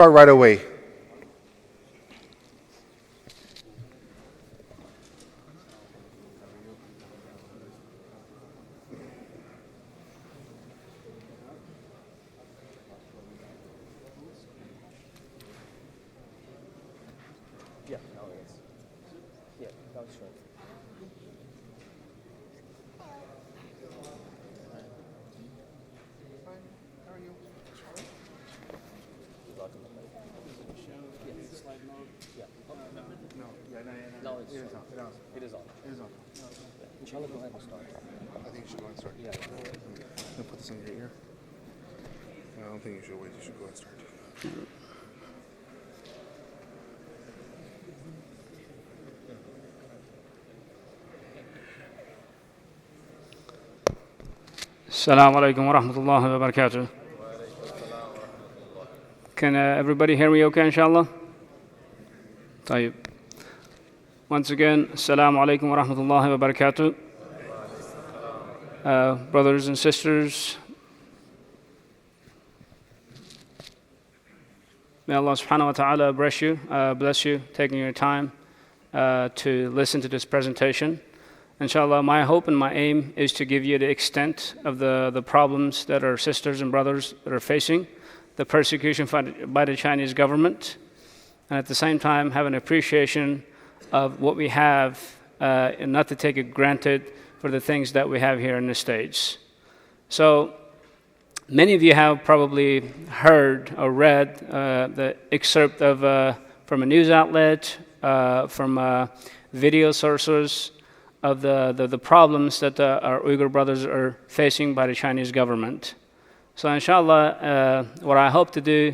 Start right away. Yeah, no, it's, yeah, that was short. No, it's it is on. It is on. Inshallah, go ahead and start. I think you should go ahead and start. Yeah. I'm gonna put this in your ear. I don't think you should wait. You should go ahead and start. Assalamu alaikum wa rahmatullahi wa barakatuh. Can everybody hear me okay, inshallah? طيب. Once again, Assalamu alaikum wa rahmatullahi wa barakatuh. Brothers and sisters, may Allah subhanahu wa ta'ala bless you, taking your time to listen to this presentation. Inshallah, my hope and my aim is to give you the extent of the problems that our sisters and brothers that are facing, the persecution by the Chinese government, and at the same time have an appreciation of what we have and not to take it granted for the things that we have here in the States. So many of you have probably heard or read the excerpt of from a news outlet, from video sources, of the problems that our Uyghur brothers are facing by the Chinese government. So inshallah, what I hope to do,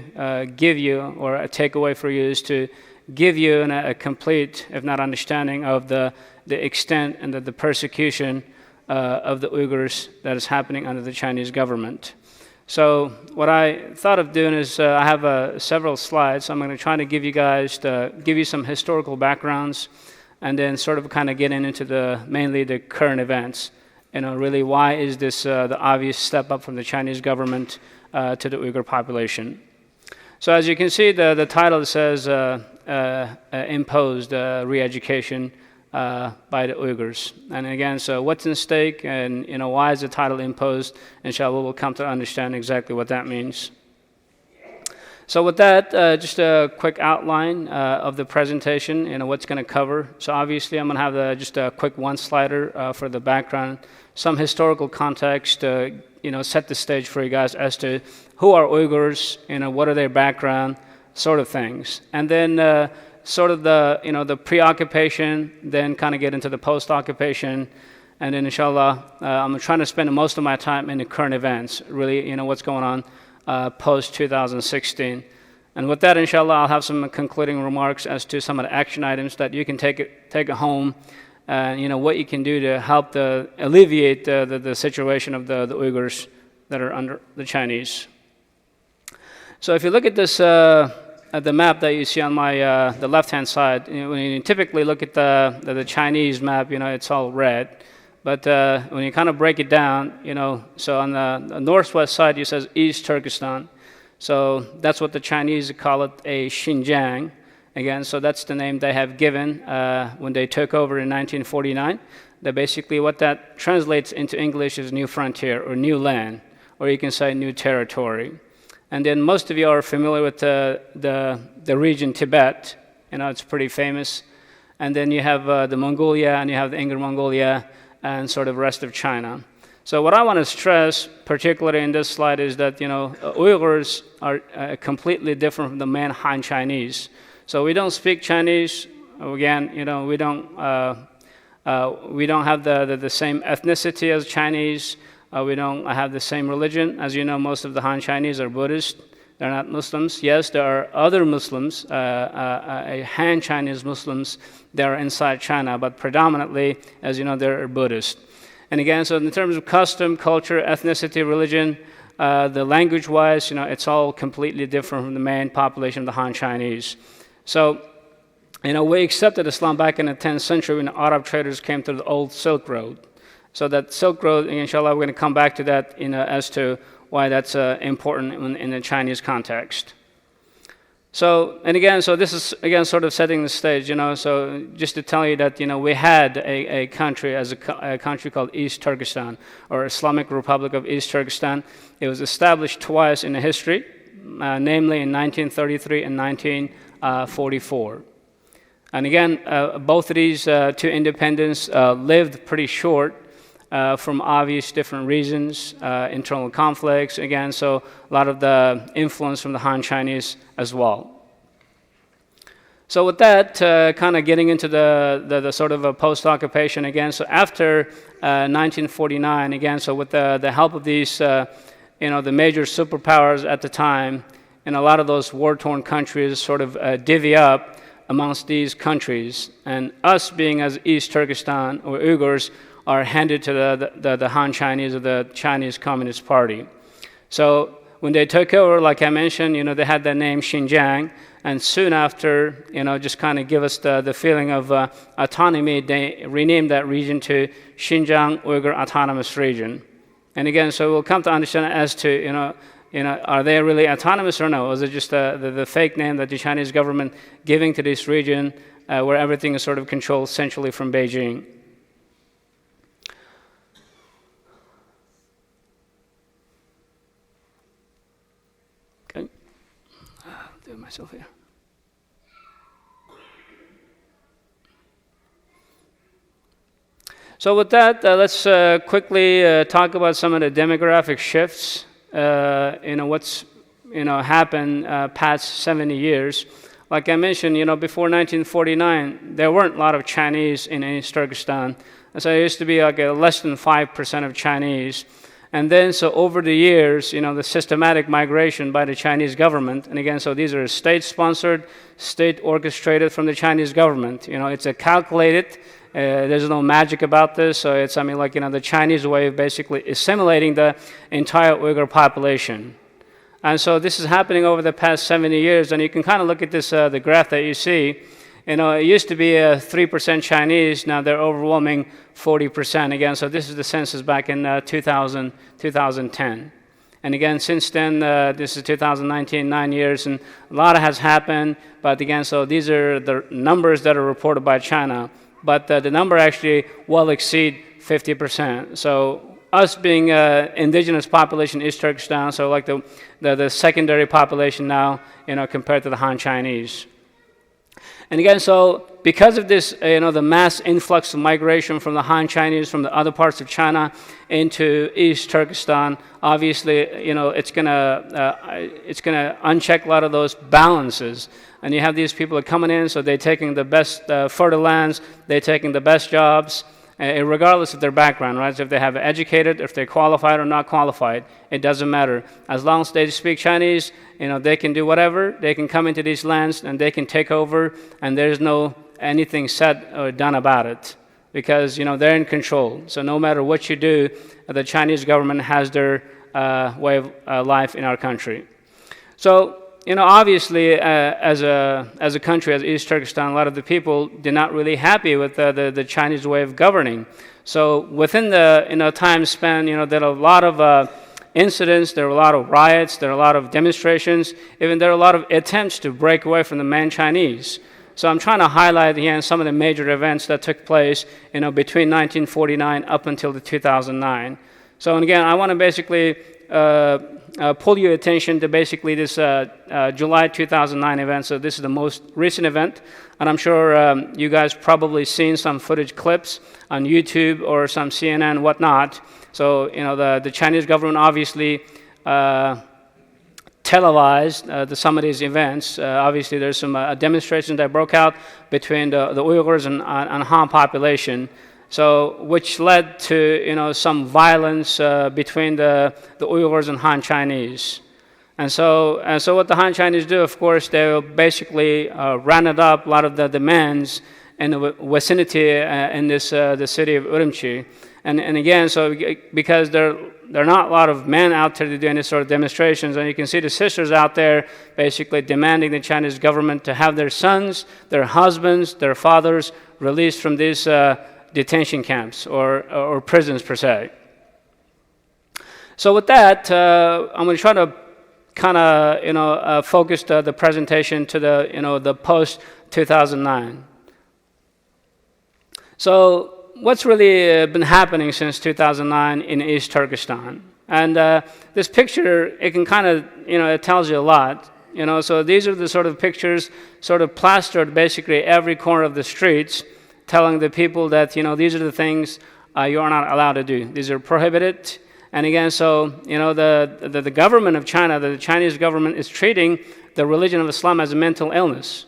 give you, or a takeaway for you, is to give you a complete, if not understanding, of the extent and the persecution of the Uyghurs that is happening under the Chinese government. So what I thought of doing is I have several slides. So I'm going to try to give you guys, give you some historical backgrounds, and then sort of kind of getting into mainly the current events. You know, really, why is this the obvious step up from the Chinese government to the Uyghur population? So as you can see, the title says imposed re-education by the Uyghurs. And again, so what's in stake, and you know, why is the title imposed? Inshallah, we'll come to understand exactly what that means. So with that, just a quick outline of the presentation, you know, what's going to cover. So obviously, I'm going to have just a quick one-slider for the background, some historical context, you know, set the stage for you guys as to who are Uyghurs, you know, what are their background, sort of things. And then sort of you know, the pre-occupation, then kind of get into the post-occupation, and then inshallah, I'm trying to spend most of my time in the current events, really, you know, what's going on post-2016. And with that, inshallah, I'll have some concluding remarks as to some of the action items that you can take it home, and you know, what you can do to help alleviate the situation of the Uyghurs that are under the Chinese. So if you look at this, at the map that you see on my the left-hand side, you know, when you typically look at the Chinese map, you know, it's all red. But when you kind of break it down, you know, so on the northwest side, it says East Turkestan. So that's what the Chinese call it, a Xinjiang. Again, so that's the name they have given when they took over in 1949. That basically what that translates into English is new frontier or new land, or you can say new territory. And then most of you are familiar with the region Tibet. You know, it's pretty famous. And then you have the Mongolia, and you have the Inner Mongolia, and sort of rest of China. So what I want to stress, particularly in this slide, is that, you know, Uyghurs are completely different from the main Han Chinese. So we don't speak Chinese. Again, you know, we don't have the same ethnicity as Chinese. We don't have the same religion. As you know, most of the Han Chinese are Buddhist. They're not Muslims. Yes, there are other Muslims, Han Chinese Muslims that are inside China, but predominantly, as you know, they're Buddhist. And again, so in terms of custom, culture, ethnicity, religion, the language-wise, you know, it's all completely different from the main population of the Han Chinese. So, you know, we accepted Islam back in the 10th century when Arab traders came to the old Silk Road. So that Silk Road, inshallah, we're going to come back to that, you know, as to why that's important in the Chinese context. So, and again, so this is again sort of setting the stage, so just to tell you that, we had a country a country called East Turkestan, or Islamic Republic of East Turkestan. It was established twice in the history, namely in 1933 and 1944. And again, both of these two independents lived pretty short from obvious different reasons, internal conflicts, again, so a lot of the influence from the Han Chinese as well. So with that, kind of getting into the sort of a post-occupation again, so after 1949, again, so with the help of these, the major superpowers at the time, and a lot of those war-torn countries sort of divvy up amongst these countries, and us being as East Turkestan, or Uyghurs, are handed to the Han Chinese, or the Chinese Communist Party. So when they took over, like I mentioned, they had that name Xinjiang, and soon after, just kind of give us the feeling of autonomy, they renamed that region to Xinjiang Uyghur Autonomous Region. And again, so we'll come to understand as to, are they really autonomous or no? Or is it just the fake name that the Chinese government giving to this region where everything is sort of controlled centrally from Beijing? Okay. I'll do it myself here. So with that, let's quickly talk about some of the demographic shifts. What's happened past 70 years. Like I mentioned, before 1949, there weren't a lot of Chinese in East Turkestan. So it used to be like less than 5% of Chinese. And then, so over the years, the systematic migration by the Chinese government, and again, so these are state-sponsored, state-orchestrated from the Chinese government. It's a calculated. There's no magic about this, so it's, the Chinese way of basically assimilating the entire Uyghur population. And so this is happening over the past 70 years, and you can kind of look at this, the graph that you see. It used to be 3% Chinese, now they're overwhelming 40% again, so this is the census back in 2010. And again, since then, this is 2019, 9 years, and a lot has happened, but again, so these are the numbers that are reported by China. But the number actually will exceed 50%. So us being indigenous population in East Turkestan, so like the secondary population now, compared to the Han Chinese. And again, so because of this, the mass influx of migration from the Han Chinese from the other parts of China into East Turkestan, obviously, it's gonna uncheck a lot of those balances. And you have these people that are coming in, so they're taking the best fertile lands, they're taking the best jobs, regardless of their background, right? So if they have educated, if they're qualified or not qualified, it doesn't matter. As long as they speak Chinese, they can do whatever. They can come into these lands and they can take over, and there's no anything said or done about it because they're in control. So no matter what you do, the Chinese government has their way of life in our country. So. Obviously, as a country, as East Turkestan, a lot of the people did not really happy with the Chinese way of governing. So within the time span, there are a lot of incidents, there are a lot of riots, there are a lot of demonstrations, even there are a lot of attempts to break away from the main Chinese. So I'm trying to highlight here some of the major events that took place, between 1949 up until the 2009. So and again, I want to basically pull your attention to basically this July 2009 event. So this is the most recent event, and I'm sure you guys probably seen some footage clips on YouTube or some CNN, whatnot. So the Chinese government obviously televised some of these events. Obviously, there's some demonstrations that broke out between the Uyghurs and Han population. So, which led to some violence between the Uyghurs and Han Chinese, and so what the Han Chinese do, of course, they basically rounded up a lot of the demands in the vicinity in this the city of Urumqi, and again, so because there are not a lot of men out there to do any sort of demonstrations, and you can see the sisters out there basically demanding the Chinese government to have their sons, their husbands, their fathers released from these detention camps or prisons per se. So with that, I'm going to try to kind of focused the presentation to the post 2009. So what's really been happening since 2009 in East Turkestan? And this picture, it can kind of, it tells you a lot. So these are the sort of pictures sort of plastered basically every corner of the streets, telling the people that, these are the things you are not allowed to do. These are prohibited. And again, so, the government of China, the Chinese government is treating the religion of Islam as a mental illness.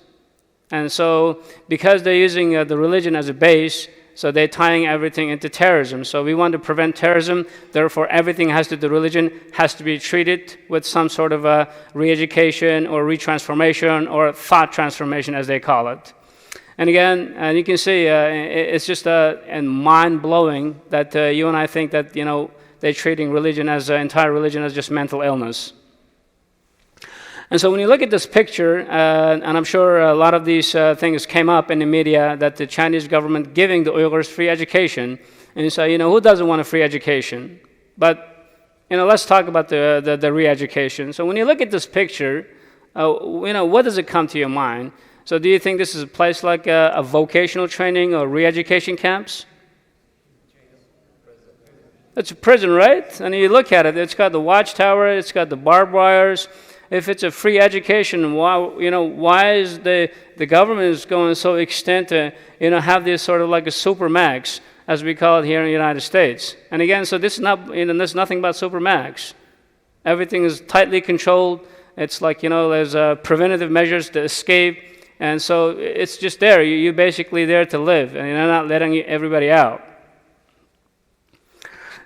And so because they're using the religion as a base, so they're tying everything into terrorism. So we want to prevent terrorism. Therefore, everything has to do religion has to be treated with some sort of a re-education or retransformation or thought transformation, as they call it. And again, you can see it's just mind-blowing that you and I think that they're treating religion as entire religion as just mental illness. And so when you look at this picture, and I'm sure a lot of these things came up in the media, that the Chinese government giving the Uyghurs free education, and you say, who doesn't want a free education? But, let's talk about the re-education. So when you look at this picture, what does it come to your mind? So do you think this is a place like a vocational training or re-education camps? It's a prison, right? And you look at it, it's got the watchtower, it's got the barbed wires. If it's a free education, why is the government is going so extent to have this sort of like a supermax, as we call it here in the United States? And again, so this is not there's nothing about supermax. Everything is tightly controlled. It's like there's preventative measures to escape, and so it's just there. You're basically there to live, and you're not letting everybody out.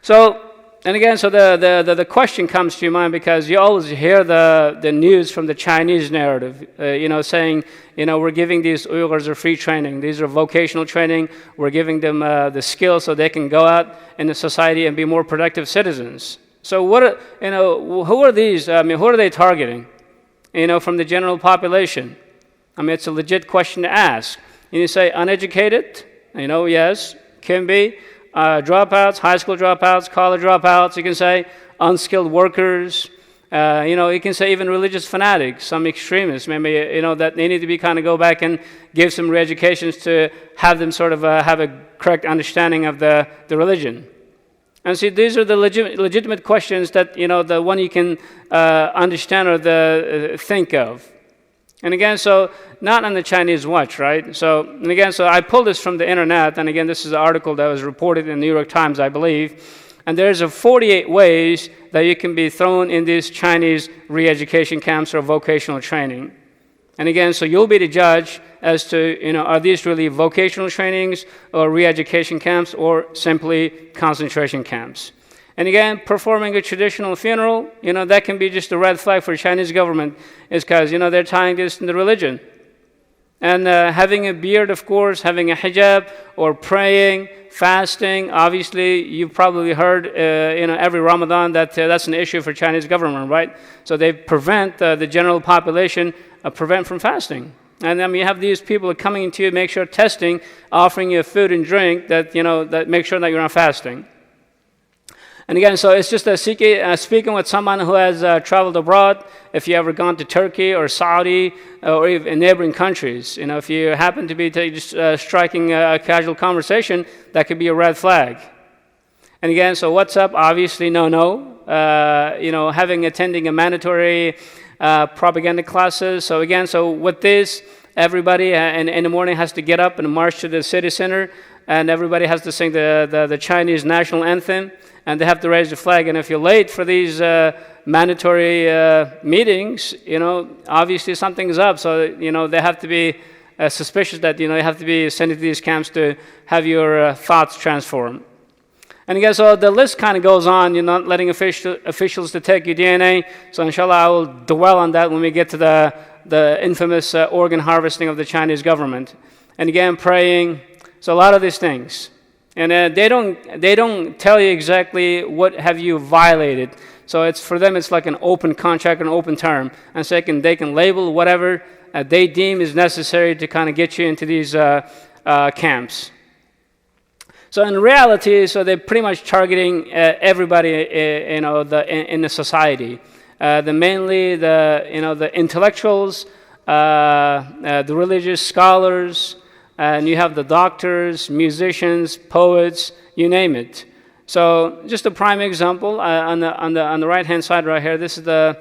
So. And again, so the question comes to your mind because you always hear the news from the Chinese narrative, saying, we're giving these Uyghurs a free training. These are vocational training. We're giving them the skills so they can go out in the society and be more productive citizens. So who are these? Who are they targeting? From the general population. It's a legit question to ask. And you say uneducated? Yes, can be. Dropouts, high school dropouts, college dropouts, you can say unskilled workers, you can say even religious fanatics, some extremists, maybe, that they need to be kind of go back and give some re-educations to have them sort of have a correct understanding of the religion. And see, these are the legitimate questions that, the one you can understand or think of. And again, so not on the Chinese watch, right? So, and again, so I pulled this from the internet, and again, this is an article that was reported in the New York Times, I believe. And there's 48 ways that you can be thrown in these Chinese re-education camps or vocational training. And again, so you'll be the judge as to, are these really vocational trainings or re-education camps or simply concentration camps? And again, performing a traditional funeral, that can be just a red flag for the Chinese government, is because, they're tying this into religion. And having a beard, of course, having a hijab, or praying, fasting, obviously, you've probably heard, every Ramadan that that's an issue for Chinese government, right? So they prevent the general population, prevent from fasting. And then you have these people coming to you, make sure testing, offering you food and drink that, that make sure that you're not fasting. And again, so it's just speaking with someone who has traveled abroad. If you ever gone to Turkey or Saudi or even neighboring countries, if you happen to be just striking a casual conversation, that could be a red flag. And again, so what's up? Obviously, no. Attending a mandatory propaganda classes. So again, so with this, everybody in the morning has to get up and march to the city center, and everybody has to sing the Chinese national anthem. And they have to raise the flag. And if you're late for these mandatory meetings, obviously something's up. So, they have to be suspicious that, you have to be sent to these camps to have your thoughts transformed. And again, so the list kind of goes on. You're not letting officials to take your DNA. So inshallah, I will dwell on that when we get to the infamous organ harvesting of the Chinese government. And again, praying. So a lot of these things. And they don't tell you exactly what have you violated. So it's for them, it's like an open contract, an open term. And so they can label whatever they deem is necessary to kind of get you into these camps. So in reality, so they're pretty much targeting everybody, in the society. mainly the intellectuals, the religious scholars, and you have the doctors, musicians, poets, you name it. So just a prime example on the right hand side right here. This is the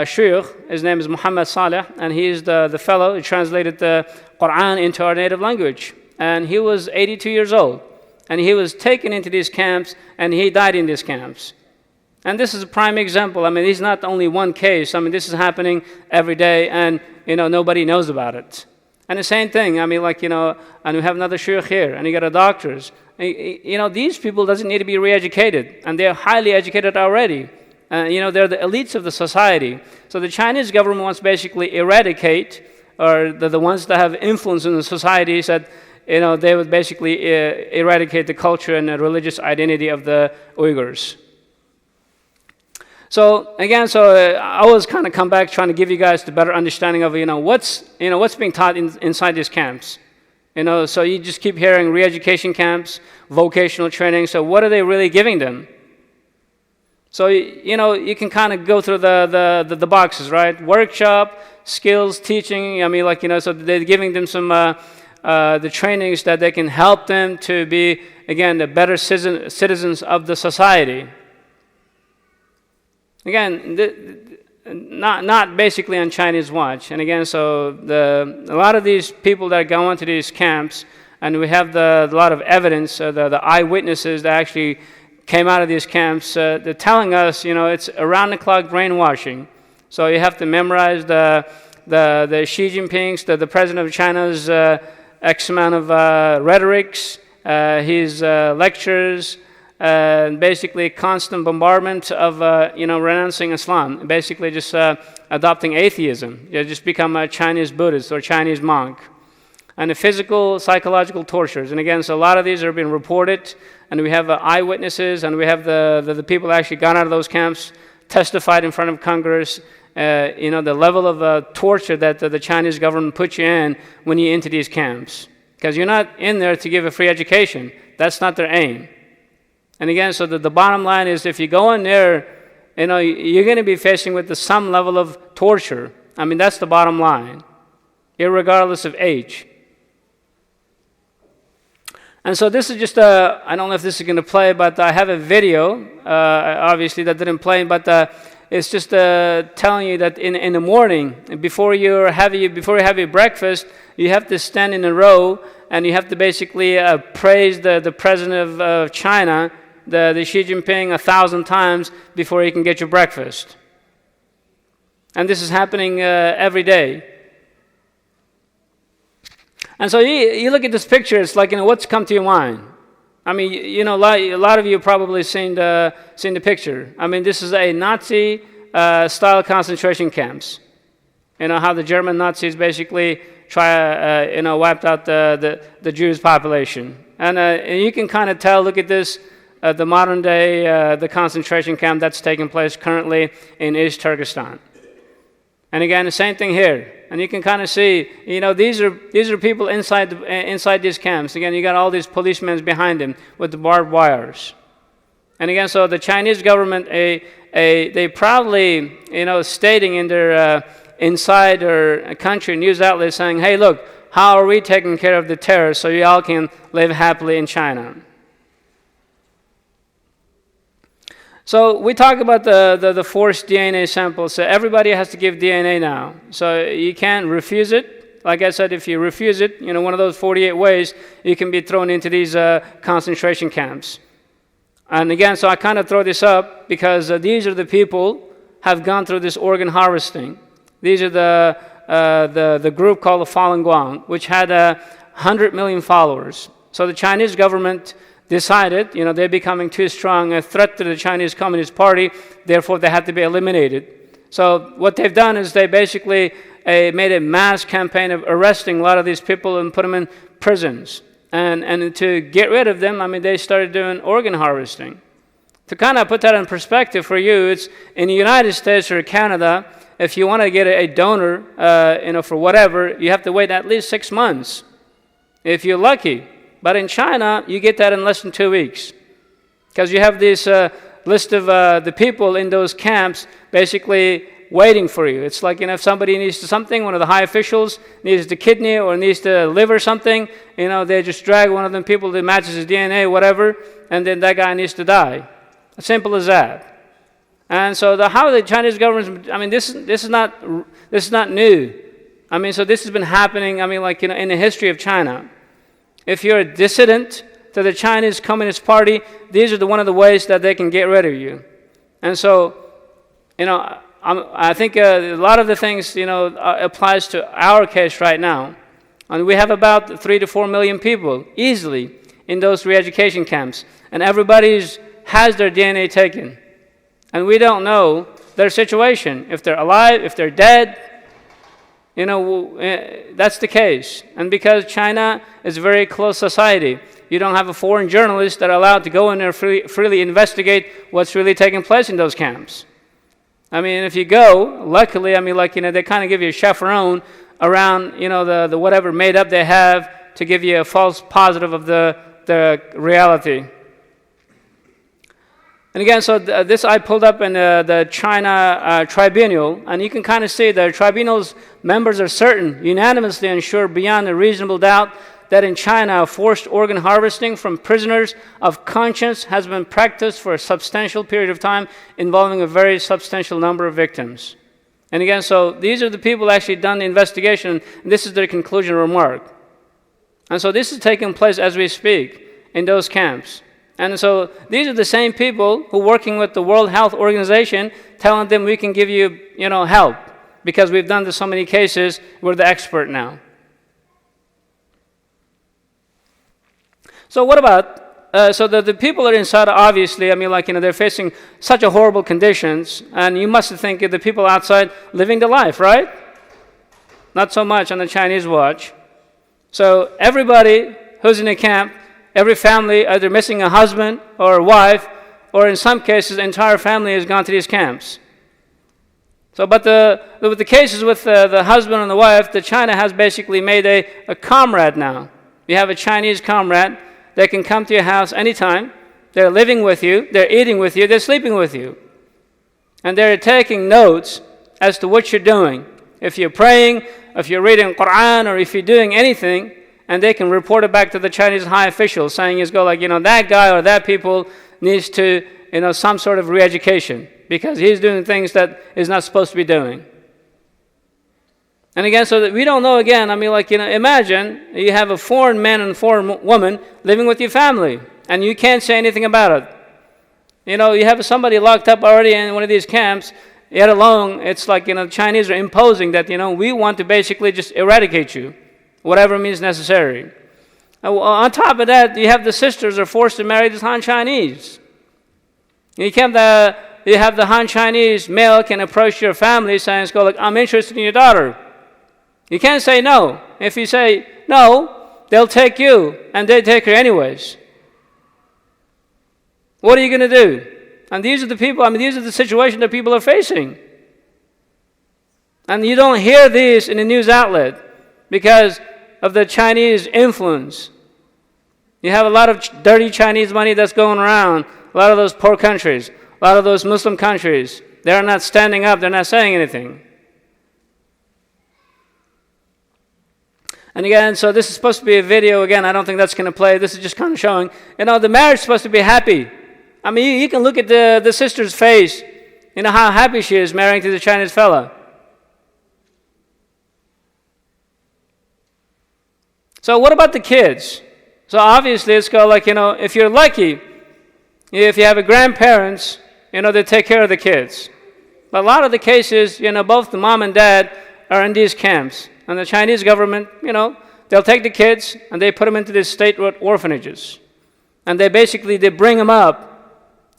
Shaykh. His name is Muhammad Saleh, and he is the fellow who translated the Quran into our native language. And he was 82 years old, and he was taken into these camps, and he died in these camps. And this is a prime example. I mean, this is not only one case. I mean, this is happening every day, and nobody knows about it. And the same thing. I mean, and we have another Shaykh here, and you got a doctors. These people doesn't need to be re-educated, and they're highly educated already. They're the elites of the society. So the Chinese government wants to basically eradicate, or the ones that have influence in the society said, they would basically eradicate the culture and the religious identity of the Uyghurs. So again, I always kind of come back trying to give you guys the better understanding of what's being taught inside these camps. So you just keep hearing re-education camps, vocational training. So what are they really giving them? So you can kind of go through the boxes, right? Workshop, skills, teaching. I mean, so they're giving them some the trainings that they can help them to be, again, the better citizens of the society. Again, not basically on Chinese watch. And again, so a lot of these people that go into these camps, and we have a lot of evidence, the eyewitnesses that actually came out of these camps, they're telling us, it's around-the-clock brainwashing. So you have to memorize the Xi Jinping's, the president of China's X amount of rhetorics, his lectures, basically constant bombardment of renouncing Islam, basically just adopting atheism. You just become a Chinese Buddhist or Chinese monk. And the physical, psychological tortures. And again, so a lot of these are being reported, and we have eyewitnesses, and we have the people that actually got out of those camps, testified in front of Congress, the level of torture that the Chinese government puts you in when you enter these camps. Because you're not in there to give a free education. That's not their aim. And again, so the bottom line is if you go in there, you're going to be facing with some level of torture. I mean, that's the bottom line, irregardless of age. And so this is just I don't know if this is going to play, but I have a video, obviously that didn't play, but it's just telling you that in the morning, before you have your breakfast, you have to stand in a row, and you have to basically praise the president of China, the Xi Jinping, 1,000 times before you can get your breakfast. And this is happening every day. And so you look at this picture, it's like, what's come to your mind? I mean, a lot of you probably seen the picture. I mean, this is a Nazi style concentration camps. How the German Nazis basically wiped out the Jewish population. And you can kind of tell, look at this, the modern day, the concentration camp that's taking place currently in East Turkestan. And again, the same thing here. And you can kind of see, these are people inside these camps. Again, you got all these policemen behind them with the barbed wires. And again, so the Chinese government, they proudly, stating in their inside their country news outlets saying, hey, look, how are we taking care of the terrorists so you all can live happily in China? So we talk about the forced DNA sample. So everybody has to give DNA now. So you can't refuse it. Like I said, if you refuse it, one of those 48 ways, you can be thrown into these concentration camps. And again, so I kind of throw this up because these are the people have gone through this organ harvesting. These are the group called the Falun Gong, which had 100 million followers. So the Chinese government decided, they're becoming too strong, a threat to the Chinese Communist Party, therefore they had to be eliminated. So what they've done is they basically made a mass campaign of arresting a lot of these people and put them in prisons. And to get rid of them, they started doing organ harvesting. To kind of put that in perspective for you, it's in the United States or Canada, if you want to get a donor, for whatever, you have to wait at least 6 months, if you're lucky. But in China, you get that in less than 2 weeks. Because you have this list of the people in those camps basically waiting for you. It's like, if somebody needs something, one of the high officials needs the kidney or needs the liver something, they just drag one of them people that matches his DNA, whatever, and then that guy needs to die. As simple as that. And so how the Chinese government, this is not new. So this has been happening, in the history of China. If you're a dissident to the Chinese Communist Party, these are one of the ways that they can get rid of you. And so, I think a lot of the things, applies to our case right now. And we have about 3 to 4 million people easily in those re-education camps. And everybody has their DNA taken. And we don't know their situation. If they're alive, if they're dead, that's the case. And because China is a very closed society, you don't have a foreign journalist that are allowed to go in there freely investigate what's really taking place in those camps. If you go, luckily, they kind of give you a chaperone around, the whatever made up they have to give you a false positive of the reality. And again, so this I pulled up in the China tribunal, and you can kind of see the tribunal's members are certain, unanimously and sure beyond a reasonable doubt, that in China, forced organ harvesting from prisoners of conscience has been practiced for a substantial period of time, involving a very substantial number of victims. And again, so these are the people actually done the investigation, and this is their conclusion remark. And so this is taking place as we speak in those camps. And so these are the same people who are working with the World Health Organization, telling them we can give you, help, because we've done this so many cases, we're the expert now. So what about, the people that are inside, obviously, they're facing such a horrible conditions, and you must think of the people outside living the life, right? Not so much on the Chinese watch. So everybody who's in a camp, every family either missing a husband or a wife, or in some cases, the entire family has gone to these camps. So, but with the cases with the husband and the wife, China has basically made a comrade now. You have a Chinese comrade. They can come to your house anytime. They're living with you. They're eating with you. They're sleeping with you. And they're taking notes as to what you're doing. If you're praying, if you're reading Quran, or if you're doing anything, and they can report it back to the Chinese high officials, saying, that guy or that people needs to, some sort of re-education, because he's doing things that he's not supposed to be doing. And again, so that we don't know again, imagine you have a foreign man and a foreign woman living with your family, and you can't say anything about it. You have somebody locked up already in one of these camps, yet alone, it's like, the Chinese are imposing that, we want to basically just eradicate you, whatever means necessary. On top of that, you have the sisters are forced to marry the Han Chinese. You have the Han Chinese male can approach your family saying, I'm interested in your daughter. You can't say no. If you say no, they'll take you, and they take her anyways. What are you going to do? And these are the people, these are the situations that people are facing. And you don't hear these in the news outlet because of the Chinese influence. You have a lot of dirty Chinese money that's going around. A lot of those poor countries, a lot of those Muslim countries, they're not standing up, they're not saying anything. And again, so this is supposed to be a video. Again, I don't think that's going to play. This is just kind of showing, the marriage is supposed to be happy. You can look at the sister's face, how happy she is marrying to the Chinese fella. So what about the kids? So obviously it's if you're lucky, if you have a grandparents, they take care of the kids. But a lot of the cases, both the mom and dad are in these camps. And the Chinese government, they'll take the kids and they put them into these state orphanages. And they bring them up,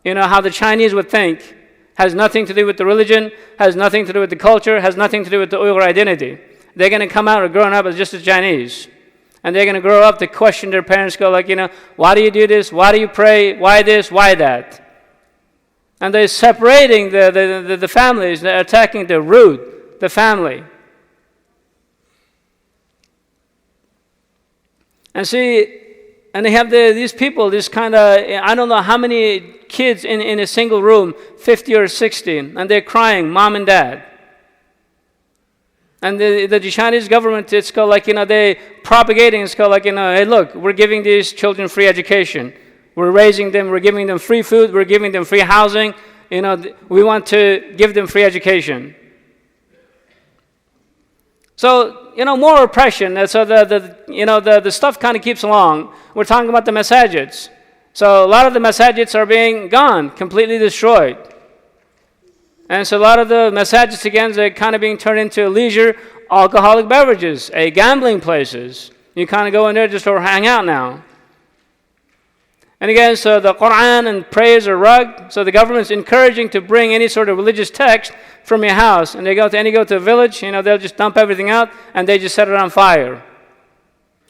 how the Chinese would think, has nothing to do with the religion, has nothing to do with the culture, has nothing to do with the Uyghur identity. They're going to come out or growing up as just as Chinese. And they're going to grow up to question their parents, why do you do this? Why do you pray? Why this? Why that? And they're separating the families. They're attacking the root, the family. And see, and they have these people, this kind of, I don't know how many kids in a single room, 50 or 60, and they're crying, mom and dad. And the Chinese government, it's called like, they propagating, it's called like, hey, look, we're giving these children free education. We're raising them, we're giving them free food, we're giving them free housing. We want to give them free education. So, more oppression. So the stuff kind of keeps along. We're talking about the Masjids. So a lot of the Masjids are being gone, completely destroyed. And so a lot of the Masjids, again, they're kind of being turned into leisure alcoholic beverages, gambling places. You kind of go in there just to hang out now. And again, so the Quran and prayers are rugged. So the government's encouraging to bring any sort of religious text from your house. And they go to a village, they'll just dump everything out and they just set it on fire.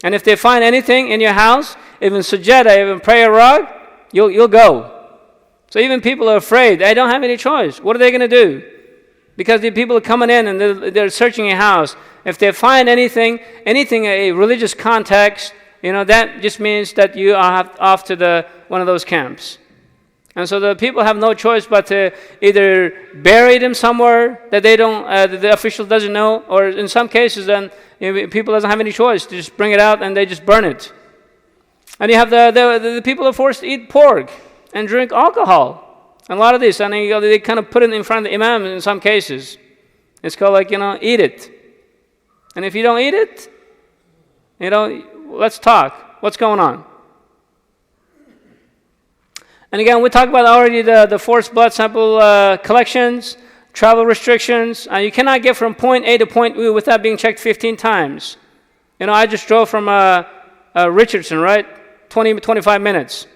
And if they find anything in your house, even sujood, even prayer rug, you'll go. So even people are afraid. They don't have any choice. What are they going to do? Because the people are coming in and they're searching your house. If they find anything, a religious context, that just means that you are off to one of those camps. And so the people have no choice but to either bury them somewhere that they don't, the official doesn't know, or in some cases, then people doesn't have any choice. They just bring it out and they just burn it. And you have the people are forced to eat pork and drink alcohol. And a lot of this, and they kind of put it in front of the imam in some cases. It's called like, eat it. And if you don't eat it, let's talk. What's going on? And again, we talked about already the forced blood sample collections, travel restrictions. You cannot get from point A to point B without being checked 15 times. I just drove from Richardson, right? 25 minutes.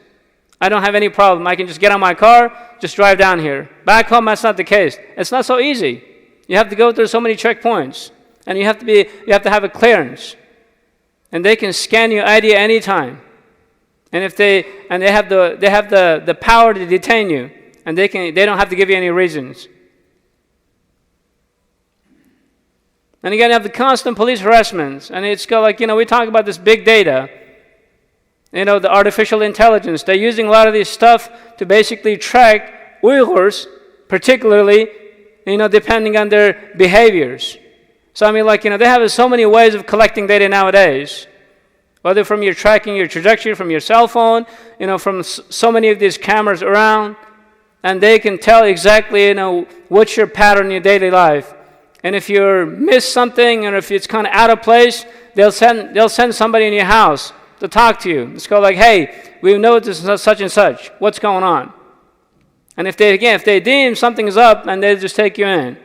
I don't have any problem. I can just get on my car, just drive down here. Back home, that's not the case. It's not so easy. You have to go through so many checkpoints, and you have to have a clearance. And they can scan your ID anytime. And they have the power to detain you, and they don't have to give you any reasons. And again, you have the constant police harassment, and it's like we talk about this big data, the artificial intelligence. They're using a lot of this stuff to basically track Uyghurs, particularly, depending on their behaviors. So they have so many ways of collecting data nowadays. Whether from your tracking your trajectory from your cell phone, from so many of these cameras around, and they can tell exactly, what's your pattern in your daily life. And if you miss something, or if it's kind of out of place, they'll send somebody in your house to talk to you. It's called like, hey, we know this is such and such. What's going on? And if they deem something's up, and they just take you in.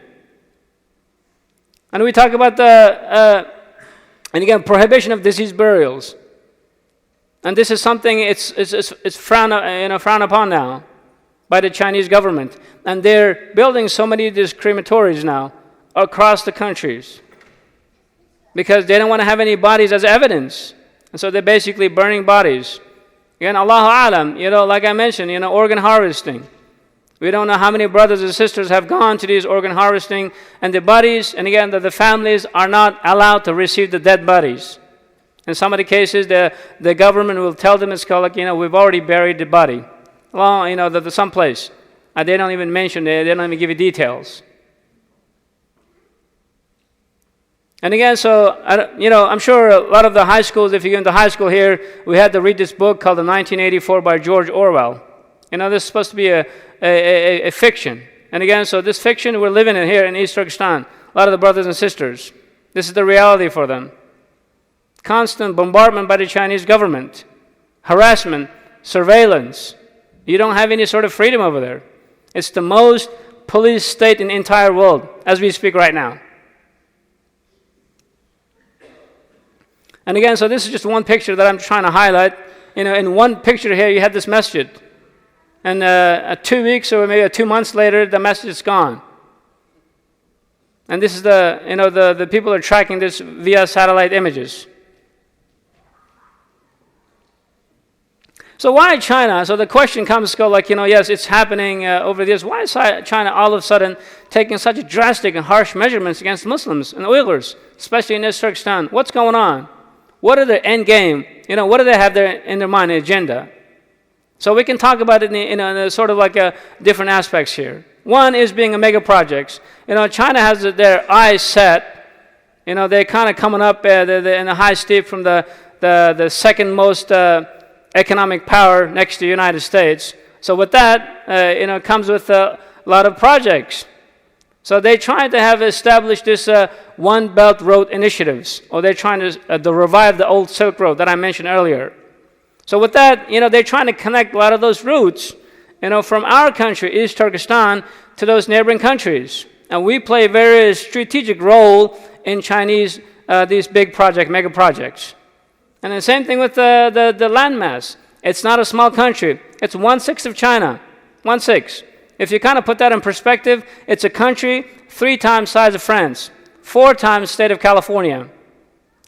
And we talk about and again, prohibition of deceased burials. And this is something it's frowned upon now by the Chinese government. And they're building so many of these crematories now across the countries because they don't want to have any bodies as evidence. And so they're basically burning bodies. Again, Allahu Alam, like I mentioned, organ harvesting. We don't know how many brothers and sisters have gone to these organ harvesting, and the bodies, and again, the families are not allowed to receive the dead bodies. In some of the cases, the government will tell them, it's called like, we've already buried the body. Well, someplace. They don't even mention, they don't even give you details. And again, so, I'm sure a lot of the high schools, if you go into high school here, we had to read this book called The 1984 by George Orwell. This is supposed to be a fiction. And again, so this fiction, we're living in here in East Turkestan. A lot of the brothers and sisters. This is the reality for them. Constant bombardment by the Chinese government. Harassment, surveillance. You don't have any sort of freedom over there. It's the most police state in the entire world as we speak right now. And again, so this is just one picture that I'm trying to highlight. In one picture here, you had this masjid. And 2 weeks or maybe 2 months later, the masjid is gone. And this is the people are tracking this via satellite images. So why China? So the question comes, yes, it's happening over the years. Why is China all of a sudden taking such drastic and harsh measurements against Muslims and Uyghurs, especially in East Turkestan? What's going on? What are their end game? what do they have there in their mind, an agenda? So we can talk about it in a sort of like different aspects here. One is being a mega projects. China has their eyes set. They're kind of coming up they're in a high steep from the second most economic power next to the United States. So with that, comes with a lot of projects. So they're trying to have established this One Belt Road initiatives, or they're trying to revive the old Silk Road that I mentioned earlier. So with that, they're trying to connect a lot of those routes, from our country, East Turkestan, to those neighboring countries. And we play a very strategic role in Chinese, these big projects, mega projects. And the same thing with the landmass. It's not a small country. It's 1/6 of China, 1/6. If you kind of put that in perspective, it's a country 3 times size of France, 4 times the state of California.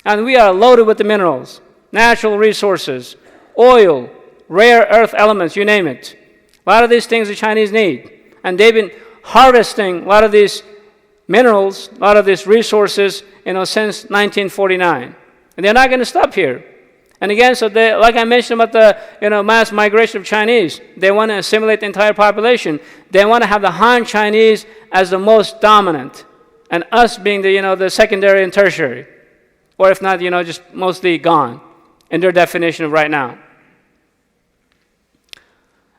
And we are loaded with the minerals, natural resources, oil, rare earth elements, you name it. A lot of these things the Chinese need. And they've been harvesting a lot of these minerals, a lot of these resources, since 1949. And they're not going to stop here. And again, so they, like I mentioned about the mass migration of Chinese, they want to assimilate the entire population. They want to have the Han Chinese as the most dominant, and us being the secondary and tertiary, or if not, just mostly gone in their definition of right now.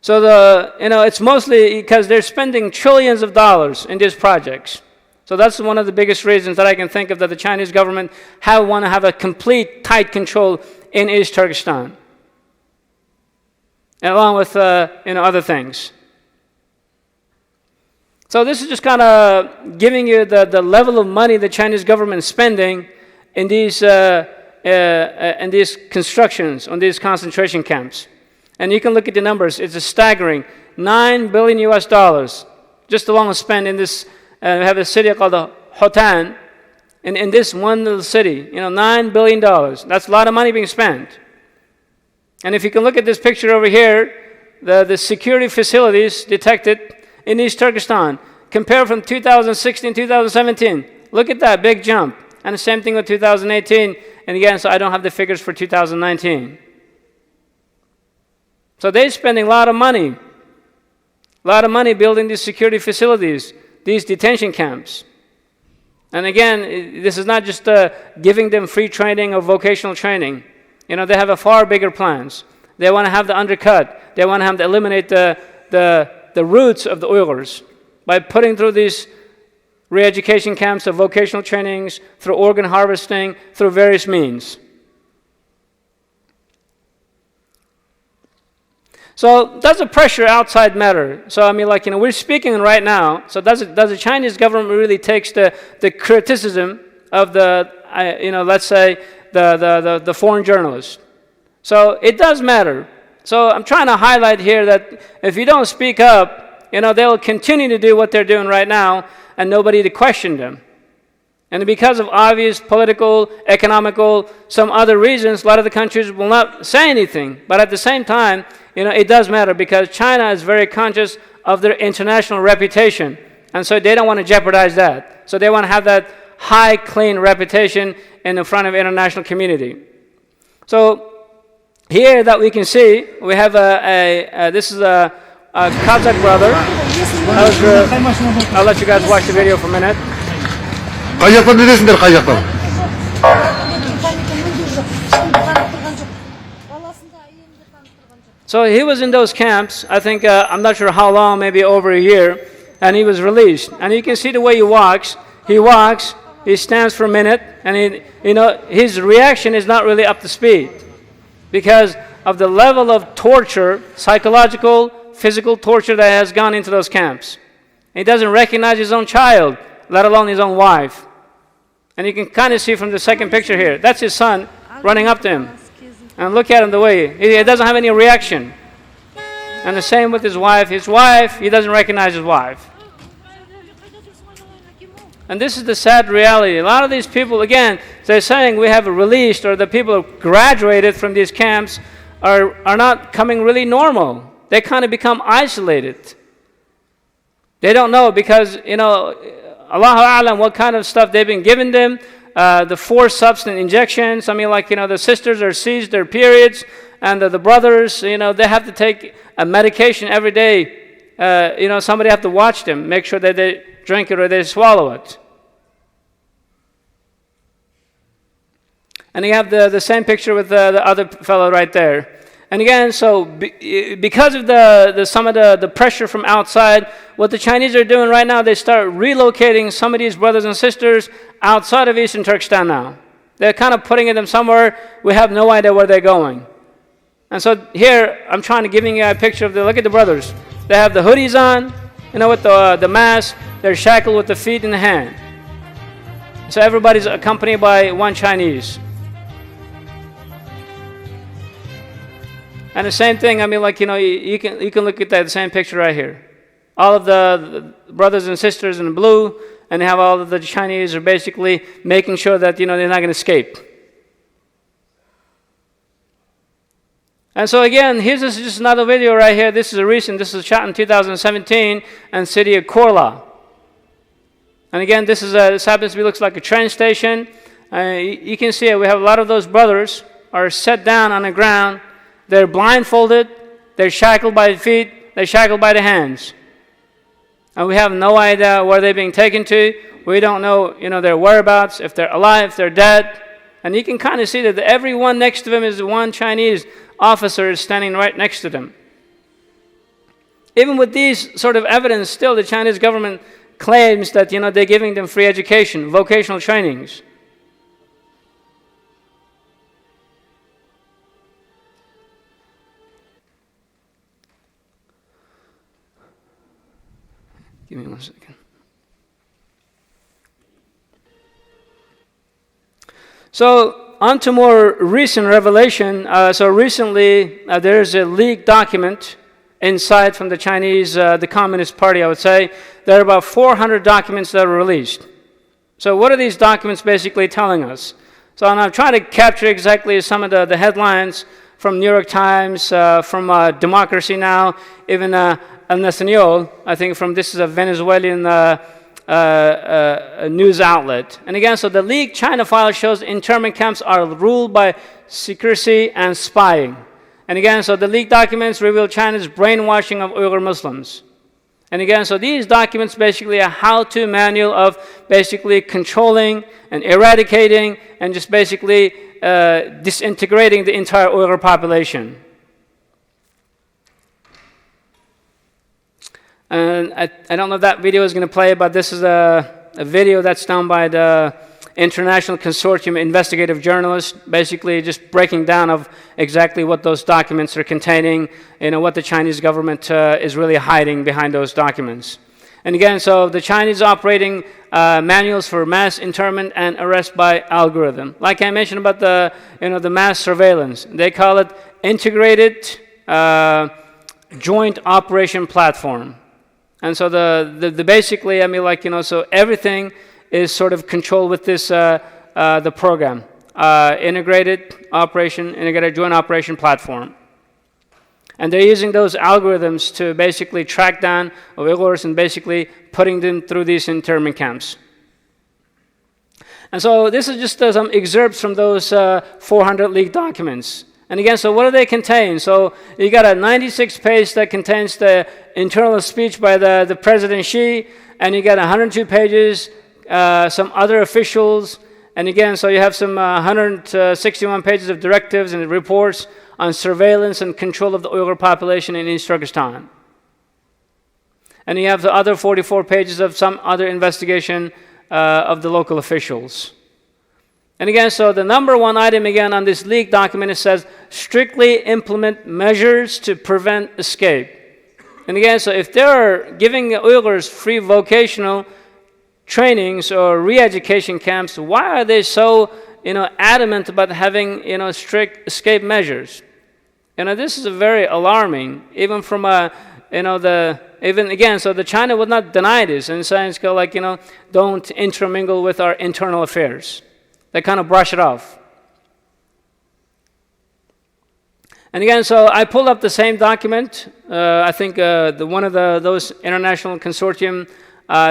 So it's mostly because they're spending trillions of dollars in these projects. So that's one of the biggest reasons that I can think of that the Chinese government want to have a complete tight control in East Turkestan, along with other things. So this is just kind of giving you the level of money the Chinese government is spending in these constructions, on these concentration camps. And you can look at the numbers. It's a staggering $9 billion US just alone to spend in this. We have a city called Hotan. In this one little city, $9 billion. That's a lot of money being spent. And if you can look at this picture over here, the security facilities detected in East Turkestan, compare from 2016, 2017. Look at that big jump. And the same thing with 2018. And again, so I don't have the figures for 2019. So they're spending a lot of money building these security facilities, these detention camps. And again, this is not just giving them free training or vocational training. They have a far bigger plans. They want to have the undercut. They want to have to eliminate the roots of the Uyghurs by putting through these re-education camps of vocational trainings, through organ harvesting, through various means. So does the pressure outside matter? So we're speaking right now. So does the Chinese government really takes the criticism of let's say the foreign journalists? So it does matter. So I'm trying to highlight here that if you don't speak up, they'll continue to do what they're doing right now, and nobody to question them. And because of obvious political, economical, some other reasons, a lot of the countries will not say anything. But at the same time, it does matter because China is very conscious of their international reputation. And so they don't want to jeopardize that. So they want to have that high, clean reputation in the front of the international community. So here that we can see, we have this is a Kazakh brother. I'll let you guys watch the video for a minute. Kayaktan neresindir kayaktan? So he was in those camps, I think, I'm not sure how long, maybe over a year, and he was released. And you can see the way he walks, he stands for a minute, and his reaction is not really up to speed because of the level of torture, psychological, physical torture that has gone into those camps. He doesn't recognize his own child, let alone his own wife. And you can kind of see from the second picture here, that's his son running up to him. And look at him the way, he doesn't have any reaction. And the same with his wife. His wife, he doesn't recognize his wife. And this is the sad reality. A lot of these people, again, they're saying we have released, or the people who graduated from these camps are not coming really normal. They kind of become isolated. They don't know because, Allahu A'lam, what kind of stuff they've been giving them. the forced substance injections. I mean, like, the sisters are seized their periods, and the brothers, they have to take a medication every day. Somebody have to watch them, make sure that they drink it or they swallow it. And you have the same picture with the other fellow right there. And again, so because of some of the pressure from outside, what the Chinese are doing right now, they start relocating some of these brothers and sisters outside of Eastern Turkestan now. They're kind of putting them somewhere, we have no idea where they're going. And so here, I'm trying to give you a picture of look at the brothers. They have the hoodies on, with the mask, they're shackled with the feet and the hand. So everybody's accompanied by one Chinese. And the same thing, I mean, like, you can look at that same picture right here. All of the brothers and sisters in blue, and they have all of the Chinese are basically making sure that, they're not going to escape. And so again, here's just another video right here. This is shot in 2017 in the city of Korla. And again, this happens to be, looks like a train station. You can see it, we have a lot of those brothers are set down on the ground. They're blindfolded, they're shackled by the feet, they're shackled by the hands. And we have no idea where they're being taken to. We don't know, their whereabouts, if they're alive, if they're dead. And you can kind of see that everyone next to them is one Chinese officer is standing right next to them. Even with these sort of evidence, still the Chinese government claims that, they're giving them free education, vocational trainings. Give me 1 second. So, on to more recent revelation. So recently, there's a leaked document inside from the Chinese, the Communist Party, I would say. There are about 400 documents that were released. So what are these documents basically telling us? So I'm trying to capture exactly some of the headlines from New York Times, from Democracy Now!, even El Nacional, I think this is a Venezuelan news outlet. And again, so the leaked China file shows internment camps are ruled by secrecy and spying. And again, so the leaked documents reveal China's brainwashing of Uyghur Muslims. And again, so these documents basically a how-to manual of basically controlling and eradicating and just basically disintegrating the entire Uyghur population. And I don't know if that video is going to play, but this is a video that's done by the International Consortium Investigative Journalists, basically just breaking down of exactly what those documents are containing, what the Chinese government is really hiding behind those documents. And again, so the Chinese operating manuals for mass internment and arrest by algorithm. Like I mentioned about the mass surveillance, they call it integrated joint operation platform. And so the basically, I mean, like, so everything is sort of controlled with this, the program, integrated joint operation platform. And they're using those algorithms to basically track down Uyghurs and basically putting them through these internment camps. And so this is just some excerpts from those 400 leaked documents. And again, so what do they contain? So you got a 96-page that contains the internal speech by the President Xi, and you got 102 pages, some other officials, and again, so you have some 161 pages of directives and reports on surveillance and control of the Uyghur population in East Turkestan. And you have the other 44 pages of some other investigation of the local officials. And again, so the number one item again on this leaked document, it says, strictly implement measures to prevent escape. And again, so if they're giving the Uyghurs free vocational trainings or re-education camps, why are they so, adamant about having, strict escape measures? This is very alarming, even from even again, so the China would not deny this and saying, like, don't intermingle with our internal affairs. They kind of brush it off. And again, so I pulled up the same document. I think one of those international consortium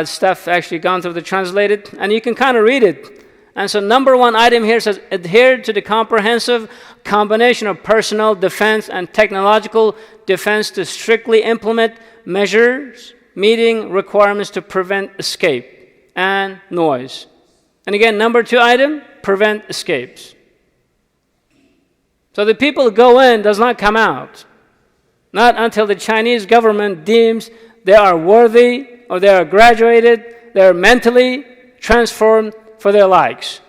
staff actually gone through the translated, and you can kind of read it. And so number one item here says, adhere to the comprehensive combination of personal defense and technological defense to strictly implement measures meeting requirements to prevent escape and noise. And again, number two item, prevent escapes. So the people who go in does not come out. Not until the Chinese government deems they are worthy or they are graduated, they are mentally transformed for their likes.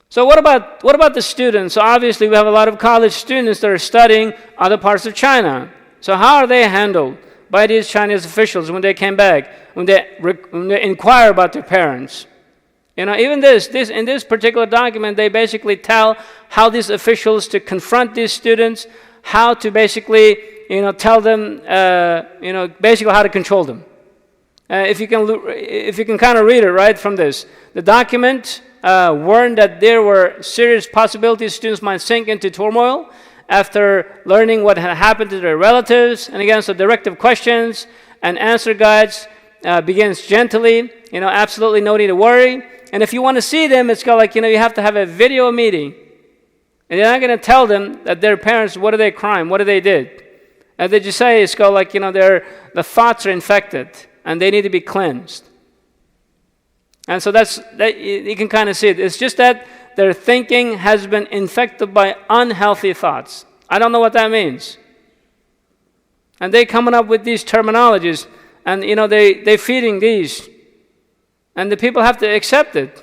So what about the students? So obviously we have a lot of college students that are studying other parts of China. So how are they handled by these Chinese officials when they came back, when they inquire about their parents? You know, even in this particular document, they basically tell how these officials to confront these students, how to basically, tell them, basically how to control them. If you can kind of read it right from this, the document warned that there were serious possibilities students might sink into turmoil after learning what had happened to their relatives. And again, so directive questions and answer guides begins gently. Absolutely no need to worry. And if you want to see them, it's got you have to have a video meeting. And you're not going to tell them that their parents, what are they crime, what they did. And they just say, it's got the thoughts are infected and they need to be cleansed. And so that you can kind of see it. It's just that their thinking has been infected by unhealthy thoughts. I don't know what that means. And they coming up with these terminologies, and they feeding these. And the people have to accept it.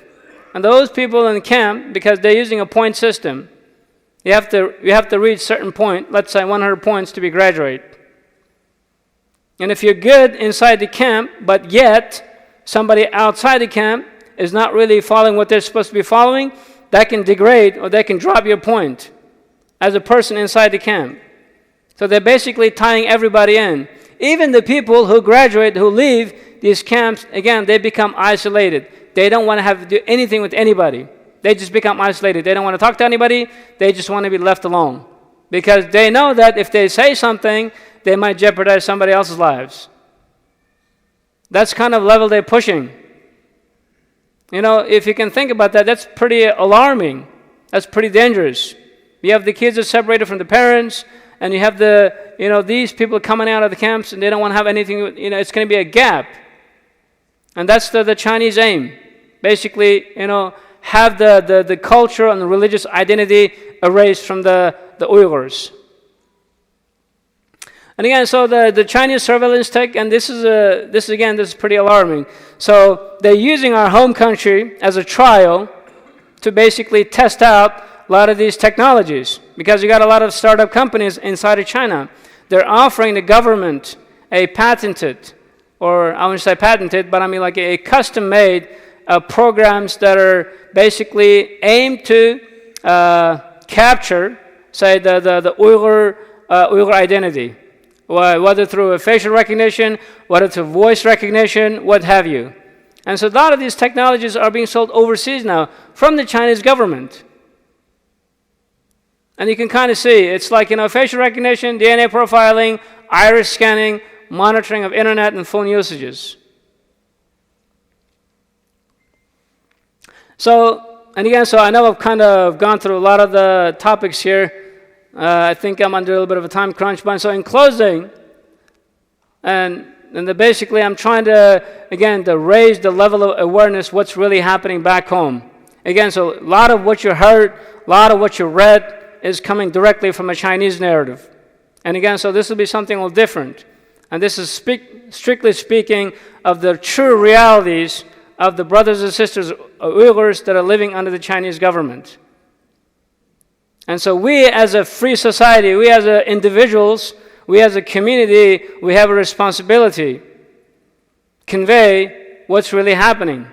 And those people in camp, because they're using a point system, you have to reach certain point, let's say 100 points to be graduate. And if you're good inside the camp, but yet somebody outside the camp is not really following what they're supposed to be following, that can degrade or they can drop your point as a person inside the camp. So they're basically tying everybody in. Even the people who graduate, who leave these camps, again, they become isolated. They don't want to have to do anything with anybody. They just become isolated. They don't want to talk to anybody. They just want to be left alone. Because they know that if they say something, they might jeopardize somebody else's lives. That's kind of level they're pushing. If you can think about that, that's pretty alarming. That's pretty dangerous. You have the kids that are separated from the parents, and you have these people coming out of the camps, and they don't want to have anything, it's going to be a gap. And that's the Chinese aim. Basically, have the culture and the religious identity erased from the Uyghurs. And again, so the Chinese surveillance tech, and this is pretty alarming. So they're using our home country as a trial to basically test out a lot of these technologies, because you got a lot of startup companies inside of China. They're offering the government a patented, or I wouldn't say patented, but I mean like a custom-made programs that are basically aimed to capture, say, the Uyghur identity, whether through a facial recognition, whether through voice recognition, what have you. And so a lot of these technologies are being sold overseas now from the Chinese government. And you can kind of see, it's like, facial recognition, DNA profiling, iris scanning, monitoring of internet and phone usages. So I know I've kind of gone through a lot of the topics here. I think I'm under a little bit of a time crunch. But so in closing, basically I'm trying to, again, to raise the level of awareness what's really happening back home. Again, so a lot of what you heard, a lot of what you read is coming directly from a Chinese narrative. And again, so this will be something a little different. And this is strictly speaking of the true realities of the brothers and sisters Uyghurs that are living under the Chinese government. And so we as a free society, we as individuals, we as a community, we have a responsibility to convey what's really happening.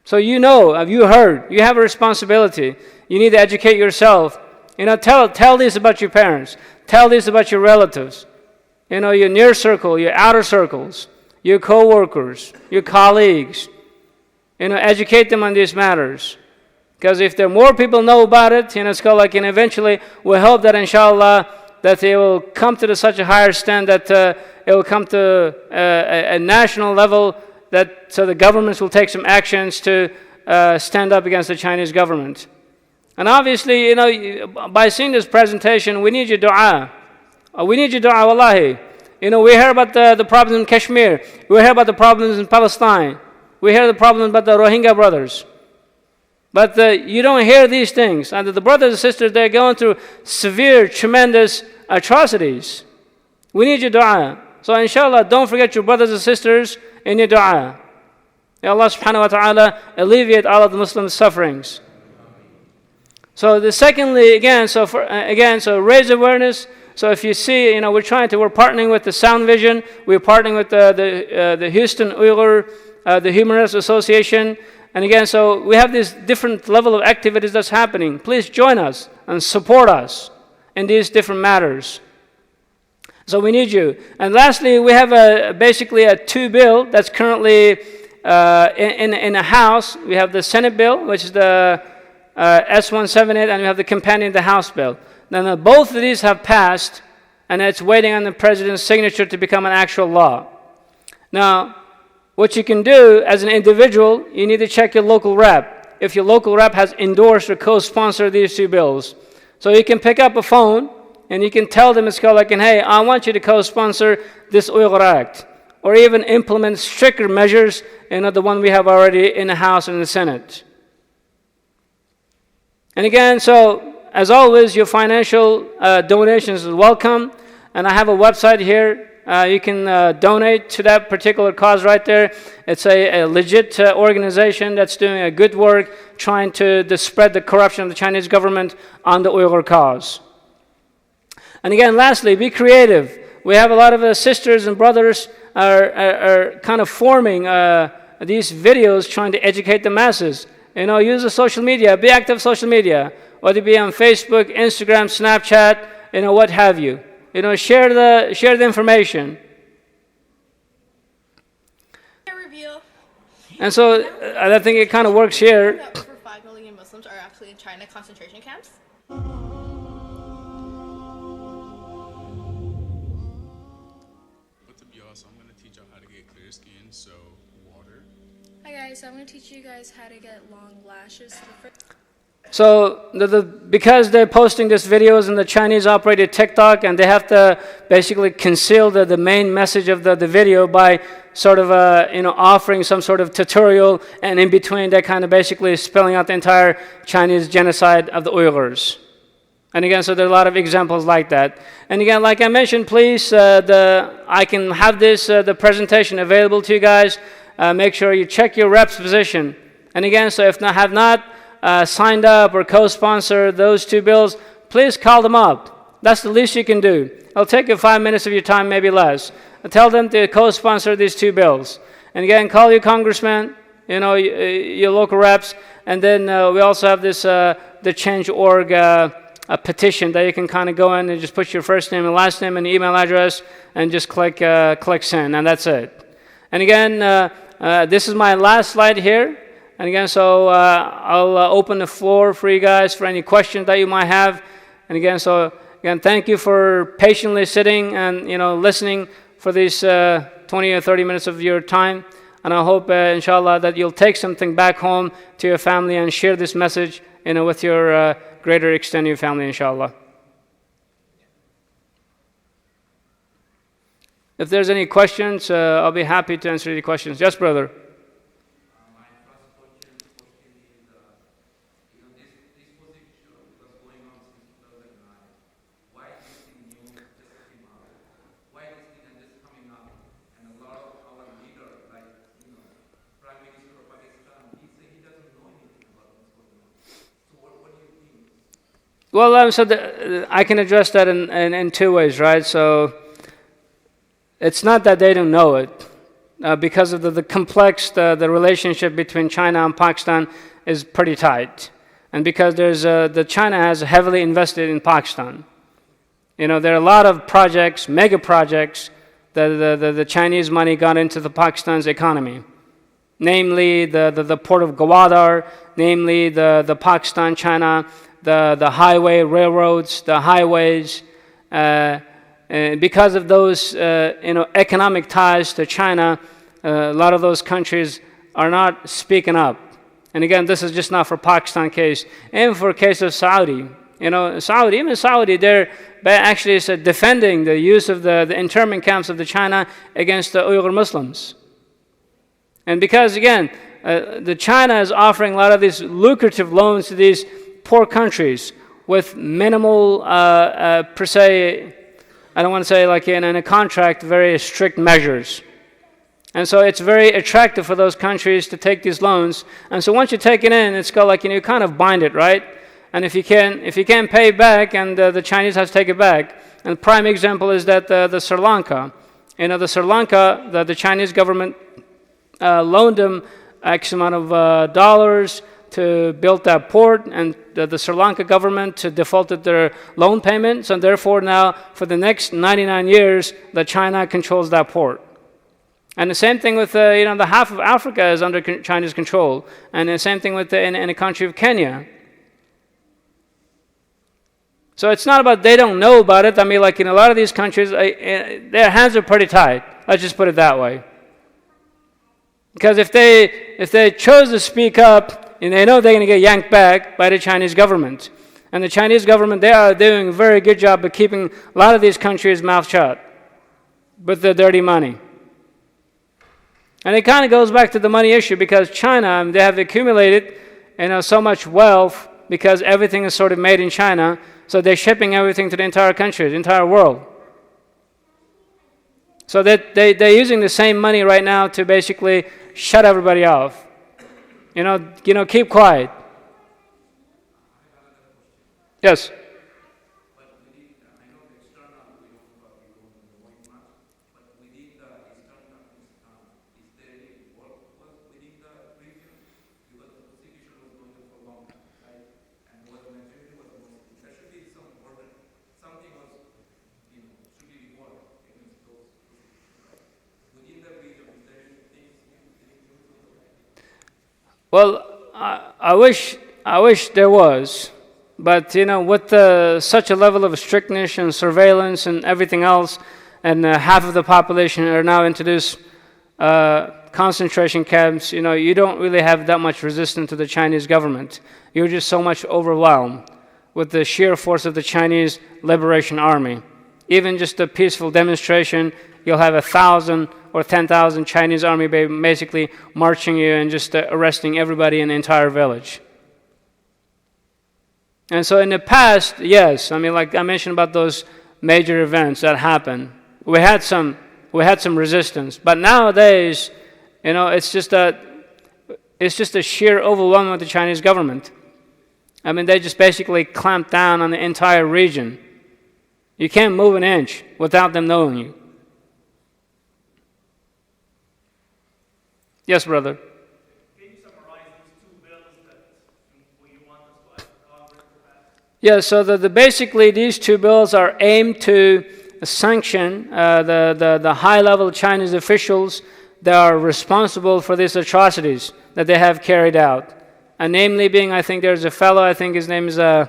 So you heard, you have a responsibility. You need to educate yourself. Tell this about your parents. Tell this about your relatives. Your near circle, your outer circles, your co-workers, your colleagues. Educate them on these matters. Because if there are more people know about it, it's called and eventually we hope that inshallah that they will come to such a higher stand that it will come to a national level, so the governments will take some actions to stand up against the Chinese government. And obviously, by seeing this presentation, we need your dua. We need your dua, wallahi. We hear about the problems in Kashmir. We hear about the problems in Palestine. We hear the problems about the Rohingya brothers. But you don't hear these things. And the brothers and sisters, they're going through severe, tremendous atrocities. We need your dua. So inshallah, don't forget your brothers and sisters in your dua. May Allah subhanahu wa ta'ala alleviate all of the Muslims' sufferings. So secondly, so raise awareness. So if you see, we're partnering with the Sound Vision. We're partnering with the Houston Uyghur, the Human Rights Association. And again, so we have this different level of activities that's happening. Please join us and support us in these different matters. So we need you. And lastly, we have basically a two bill that's currently in a House. We have the Senate bill, which is the S-178, and we have the companion, the House bill. Now, both of these have passed, and it's waiting on the President's signature to become an actual law. Now, what you can do as an individual, you need to check your local rep. If your local rep has endorsed or co-sponsored these two bills. So you can pick up a phone, and you can tell them, hey, I want you to co-sponsor this Uyghur Act. Or even implement stricter measures, the one we have already in the House and in the Senate. And again, so as always, your financial donations is welcome. And I have a website here. You can donate to that particular cause right there. It's a legit organization that's doing a good work trying to spread the corruption of the Chinese government on the Uyghur cause. And again, lastly, be creative. We have a lot of sisters and brothers are kind of forming these videos trying to educate the masses. Use the social media, be active social media, whether it be on Facebook, Instagram, Snapchat, what have you. Share the information. And so I think it kind of works here. Over 5 million Muslims are actually in China concentration camps. What's up, y'all? So I'm going to teach y'all how to get clear skin. So water. Hi guys, so I'm going to teach you guys how to get long lashes. So because they're posting these videos in the Chinese-operated TikTok, and they have to basically conceal the main message of the video by sort of offering some sort of tutorial, and in between they're kind of basically spelling out the entire Chinese genocide of the Uyghurs. And again, so there are a lot of examples like that. And again, like I mentioned, please, I can have the presentation available to you guys. Make sure you check your rep's position. And again, so if have not signed up or co-sponsored those two bills, please call them up. That's the least you can do. It'll take you 5 minutes of your time, maybe less. Tell them to co-sponsor these two bills. And again, call your congressman, your local reps. And then we also have this the Change.org a petition that you can kind of go in and just put your first name and last name and email address and just click send, and that's it. And again, this is my last slide here. And again, so I'll open the floor for you guys for any questions that you might have. And again, thank you for patiently sitting and listening for these 20 or 30 minutes of your time. And I hope, inshallah, that you'll take something back home to your family and share this message, with your greater extended family, inshallah. If there's any questions, I'll be happy to answer any questions. Yes, brother. Well, so I can address that in two ways, right? So it's not that they don't know it. Because of the complex, the relationship between China and Pakistan is pretty tight. And because China has heavily invested in Pakistan. There are a lot of projects, mega projects, that the Chinese money got into the Pakistan's economy. Namely, the port of Gwadar, namely the Pakistan-China, the highway railroads, the highways, because of those economic ties to China, a lot of those countries are not speaking up. And again, this is just not for Pakistan case, and for case of Saudi. Saudi, even Saudi, they're actually defending the use of the internment camps of the China against the Uyghur Muslims. And because, again, the China is offering a lot of these lucrative loans to these poor countries with minimal, per se, I don't want to say like in a contract, very strict measures. And so it's very attractive for those countries to take these loans. And so once you take it in, it's got like, you kind of bind it, right? And if you can't pay back, and the Chinese have to take it back. And the prime example is that the Sri Lanka. The Sri Lanka, the Chinese government loaned them X amount of dollars to build that port, and the Sri Lanka government defaulted their loan payments, and therefore now for the next 99 years, China controls that port. And the same thing with the half of Africa is under Chinese control, and the same thing with in the country of Kenya. So it's not about they don't know about it. I mean, like in a lot of these countries, their hands are pretty tied. Let's just put it that way. Because if they chose to speak up, and they know they're going to get yanked back by the Chinese government. And the Chinese government, they are doing a very good job of keeping a lot of these countries' mouth shut with the dirty money. And it kind of goes back to the money issue, because China, they have accumulated so much wealth because everything is sort of made in China, so they're shipping everything to the entire country, the entire world. So they're using the same money right now to basically shut everybody off. Keep quiet. Yes? Well, I wish there was, but with such a level of strictness and surveillance and everything else, and half of the population are now into this concentration camps, you don't really have that much resistance to the Chinese government. You're just so much overwhelmed with the sheer force of the Chinese Liberation Army. Even just a peaceful demonstration, you'll have 1,000 or 10,000 Chinese army basically marching you and just arresting everybody in the entire village. And so in the past, yes, I mean, like I mentioned about those major events that happened, we had some resistance. But nowadays, it's just a sheer overwhelming of the Chinese government. I mean, they just basically clamp down on the entire region. You can't move an inch without them knowing you. Yes, brother. Can you summarize these two bills that you want us to ask Congress to pass? Yeah, so basically these two bills are aimed to sanction the high-level Chinese officials that are responsible for these atrocities that they have carried out. And namely being, I think there's a fellow, I think his name is, I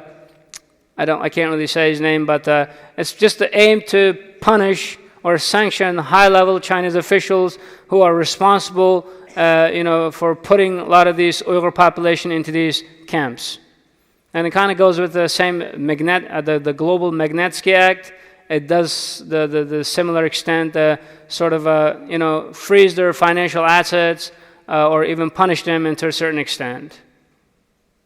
can't really say his name, but it's just the aim to punish or sanction high-level Chinese officials who are responsible for putting a lot of these Uyghur population into these camps. And it kind of goes with the same the Global Magnitsky Act. It does the similar extent, freeze their financial assets or even punish them to a certain extent.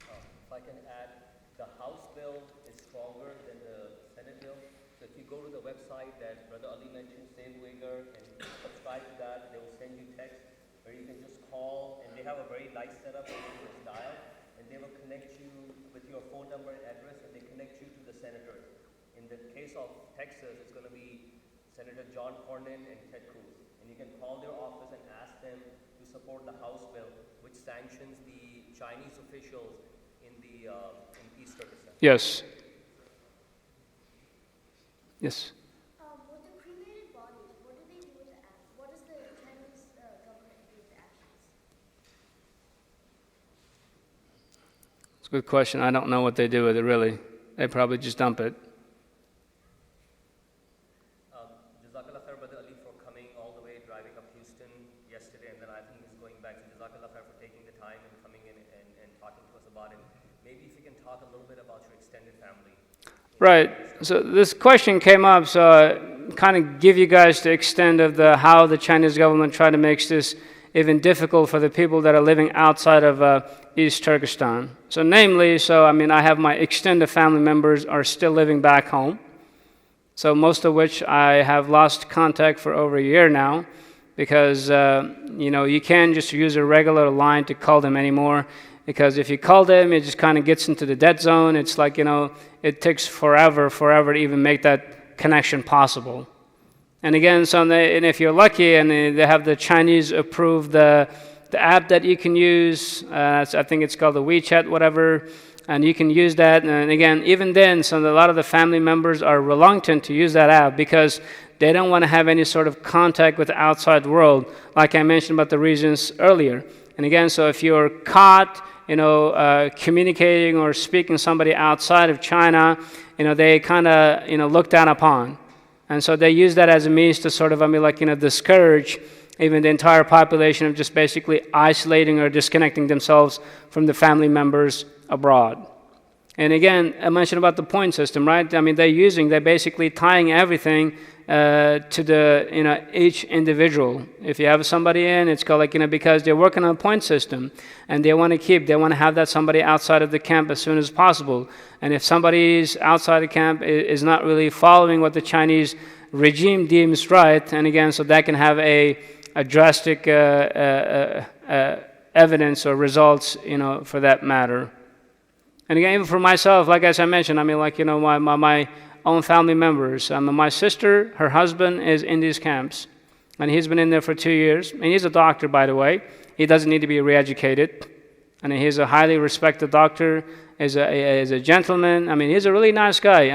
If I can add, the House bill is stronger than the Senate bill. So if you go to the website that Brother Ali mentioned, Save Uyghur, and subscribe to that, they will send you text, or you can just call, and they have a very nice setup. You can just dial, and they will connect you with your phone number and address, and they connect you to the senators. In the case of Texas, it's going to be Senator John Cornyn and Ted Cruz. And you can call their office and ask them to support the House bill, which sanctions the Chinese officials in East Turkestan. Yes. Yes. With the cremated bodies, what do they do with the ashes? What does the Chinese government do with the ashes? It's a good question. I don't know what they do with it, really. They probably just dump it. Jazakallah khair, Brother Ali, for coming all the way, driving up Houston yesterday about it. Maybe if you can talk a little bit about your extended family. Right. So this question came up, so kind of give you guys the extent of how the Chinese government tried to make this even difficult for the people that are living outside of East Turkestan. So namely, I have my extended family members are still living back home. So most of which I have lost contact for over a year now, because you can't just use a regular line to call them anymore. Because if you call them, it just kind of gets into the dead zone. It's like, it takes forever to even make that connection possible. And again, and if you're lucky and they have the Chinese approved the app that you can use, I think it's called the WeChat, whatever, and you can use that. And again, even then, a lot of the family members are reluctant to use that app because they don't want to have any sort of contact with the outside world, like I mentioned about the reasons earlier. And again, so if you're caught, communicating or speaking to somebody outside of China, they kind of, look down upon. And so they use that as a means to sort of, discourage even the entire population of just basically isolating or disconnecting themselves from the family members abroad. And again, I mentioned about the point system, right? They're basically tying everything to the, each individual. If you have somebody in, it's called because they're working on a point system and they want to have that somebody outside of the camp as soon as possible. And if somebody's outside the camp is not really following what the Chinese regime deems right, and again, so that can have a drastic evidence or results, for that matter. And again, even for myself, like as I mentioned, my own family members. My sister, her husband is in these camps, and he's been in there for 2 years. And he's a doctor, by the way. He doesn't need to be re-educated. And he's a highly respected doctor, is a gentleman. He's a really nice guy.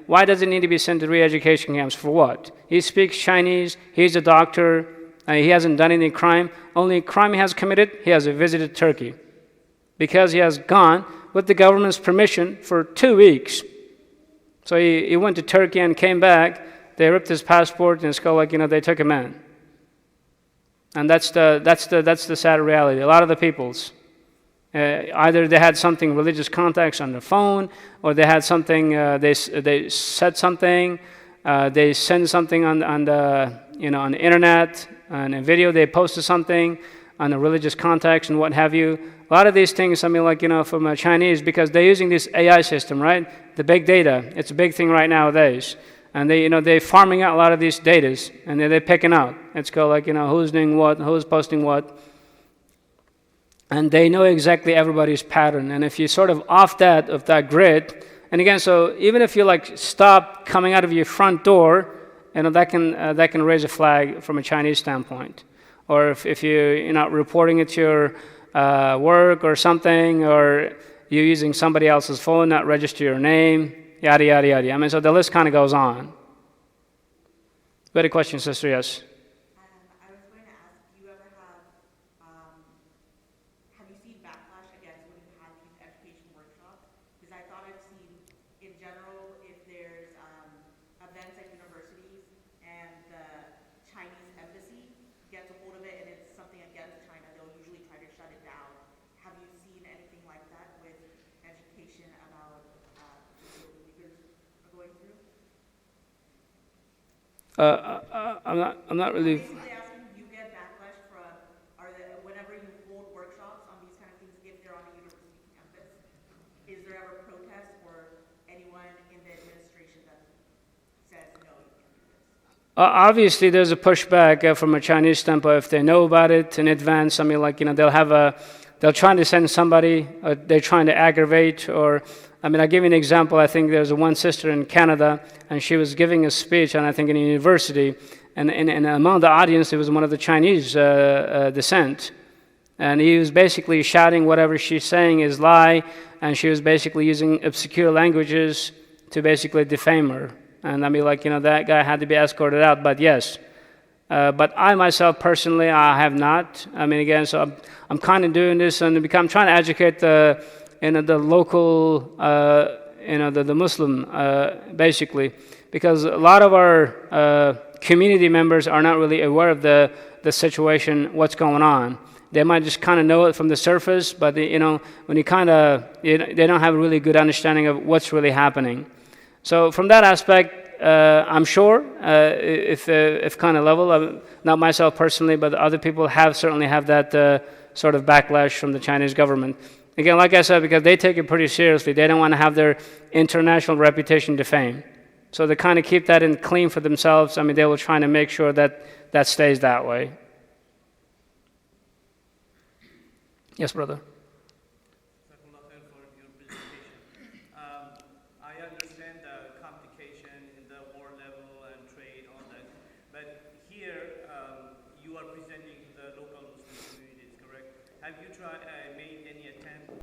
Why does he need to be sent to re-education camps? For what? He speaks Chinese. He's a doctor. He hasn't done any crime. Only crime he has committed, he has visited Turkey. Because he has gone with the government's permission for 2 weeks. So he went to Turkey and came back. They ripped his passport, and it's called they took him in. And that's the sad reality. A lot of the peoples, either they had something religious contacts on their phone, or they had something. They said something. They sent something on the internet, on a video. They posted something on the religious contacts and what have you. A lot of these things, from Chinese, because they're using this AI system, right? The big data. It's a big thing right nowadays. And they're farming out a lot of these datas, and they're picking out. It's called who's doing what, who's posting what. And they know exactly everybody's pattern. And if you sort of off that grid, and again, so even if you stop coming out of your front door, that can raise a flag from a Chinese standpoint. Or if you're not reporting it to your work or something, or you're using somebody else's phone, not register your name, yada, yada, yada. So the list kind of goes on. Good question, sister, yes? I was going to ask, do you ever have you seen backlash against when you have these education workshops? Because I thought I've seen, in general, if there's events at universities and the Chinese embassy gets a hold of it and it's something against China, they'll usually try to shut it down. Have you seen anything like that with education about what the Uyghurs are going through? I'm not really. Basically asking, do you get backlash from, whenever you hold workshops on these kind of things, if they're on a university campus, is there ever protest or anyone in the administration that says, no, you can't do this? Obviously, there's a pushback from a Chinese standpoint if they know about it in advance. They'll try to send somebody, they're trying to aggravate, or, I'll give you an example. I think there's one sister in Canada, and she was giving a speech, and I think in a university, and among the audience, there was one of the Chinese descent. And he was basically shouting whatever she's saying is lie, and she was basically using obscure languages to basically defame her. And that guy had to be escorted out, but yes. But I myself personally, I have not. Again, so I'm kind of doing this, and I'm trying to educate the local, the Muslim, basically, because a lot of our community members are not really aware of the situation, what's going on. They might just kind of know it from the surface, but when you they don't have a really good understanding of what's really happening. So from that aspect, I'm sure if kind of level, not myself personally, but other people certainly have that sort of backlash from the Chinese government. Again, like I said, because they take it pretty seriously, they don't want to have their international reputation defamed. So they kind of keep that in clean for themselves. I mean, they will try to make sure that that stays that way. Yes, brother. I understand the complication in the war level and trade, all that. But here, you are presenting to the local Muslim communities, correct? Have you made any attempt